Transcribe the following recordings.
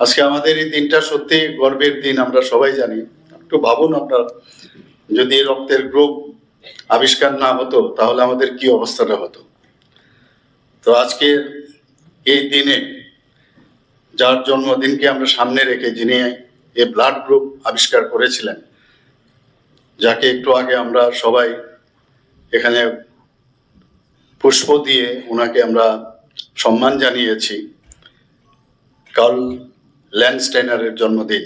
আজকে আমাদের এই দিনটা সত্যি গর্বের দিন, আমরা সবাই জানি। একটু ভাবুন আপনার, যদি রক্তের গ্রুপ আবিষ্কার না হতো তাহলে আমাদের কি অবস্থাটা হতো। তো আজকে এই দিনে যার জন্মদিনকে আমরা সামনে রেখে, যিনি এই ব্লাড গ্রুপ আবিষ্কার করেছিলেন, যাকে একটু আগে আমরা সবাই এখানে পুষ্প দিয়ে ওনাকে আমরা সম্মান জানিয়েছি, কার্ল ল্যান্ডস্টাইনারের জন্মদিন।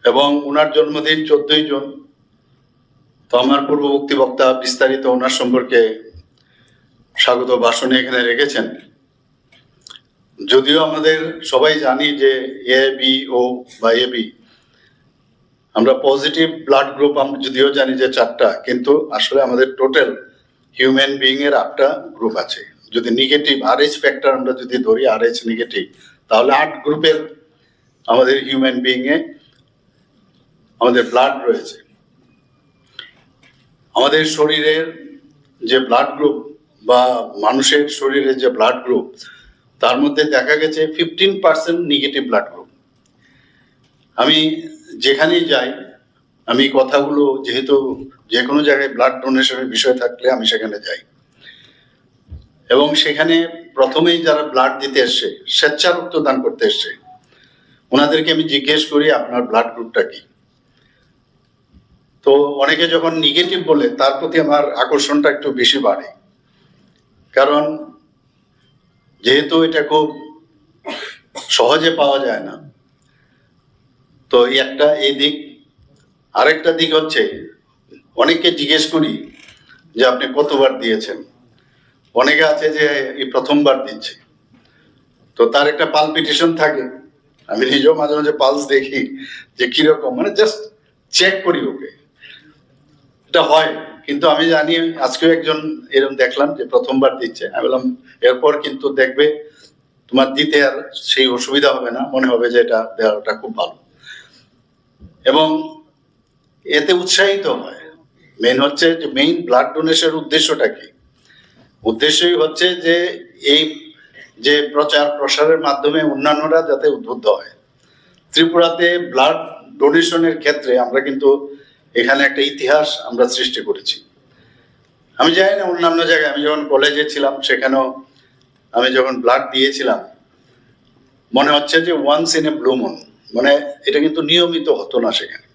এবং ওনার জন্মদিন 14ই জুন। তো আমার পূর্ববর্তী বক্তা বিস্তারিত ওনার সম্পর্কে স্বাগত ভাষণে এখানে রেখেছেন। যদিও আমাদের সবাই জানি যে এ বি ও বা এ বি, আমরা পজিটিভ ব্লাড গ্রুপ আমরা যদিও জানি যে 4টা, কিন্তু আসলে আমাদের টোটাল হিউম্যান বিইং এর 8টা গ্রুপ আছে। যদি নেগেটিভ RH ফ্যাক্টর আমরা যদি ধরি, RH নেগেটিভ, তাহলে 8 গ্রুপের আমাদের হিউম্যান বিইং এ আমাদের ব্লাড রয়েছে। আমাদের শরীরের যে ব্লাড গ্রুপ বা মানুষের শরীরের যে ব্লাড গ্রুপ, তার মধ্যে দেখা গেছে 15% নেগেটিভ ব্লাড গ্রুপ। আমি যেখানেই যাই, আমি কথাগুলো, যেহেতু যে কোনো জায়গায় ব্লাড ডোনেশনের বিষয় থাকলে আমি সেখানে যাই, এবং সেখানে প্রথমেই যারা ব্লাড দিতে এসছে, স্বেচ্ছা রক্তদান করতে এসছে, ওনাদেরকে আমি জিজ্ঞেস করি আপনার ব্লাড গ্রুপটা কি। তো অনেকে যখন নেগেটিভ বলে, তার প্রতি আমার আকর্ষণটা একটু বেশি বাড়ে, কারণ যেহেতু এটা খুব সহজে পাওয়া যায় না। তো একটা এই দিক। আরেকটা দিক হচ্ছে, অনেককে জিজ্ঞেস করি যে আপনি কতবার দিয়েছেন। অনেকে আছে যে এই প্রথমবার দিচ্ছে, তো তার একটা পালপিটেশন থাকে। আমি নিজেও মাঝে মাঝে পালস দেখি যে কিরকম, মানে জাস্ট চেক করি ওকে, এটা হয়। কিন্তু আমি জানি আজকেও একজন এরকম দেখলাম যে প্রথমবার দিচ্ছে। আমি বললাম এরপর কিন্তু দেখবে তোমার দিতে আর সেই অসুবিধা হবে না, মনে হবে যে এটা দেওয়াটা খুব ভালো, এবং এতে উৎসাহিত হয়। মেইন হচ্ছে যে মেইন ব্লাড ডোনেশনের উদ্দেশ্যটা কি? উদ্দেশ্যই হচ্ছে যে এই যে প্রচার প্রসারের মাধ্যমে অন্যান্যরা যাতে উদ্বুদ্ধ হয়। ত্রিপুরাতে ব্লাড ডোনেশনের ক্ষেত্রে আমরা কিন্তু এখানে একটা ইতিহাস আমরা সৃষ্টি করেছি। আমি জানি না অন্যান্য জায়গায়, আমি যখন কলেজে ছিলাম সেখানেও আমি যখন ব্লাড দিয়েছিলাম, মনে হচ্ছে যে once in a blue moon, মানে এটা কিন্তু নিয়মিত হতো না সেখানে।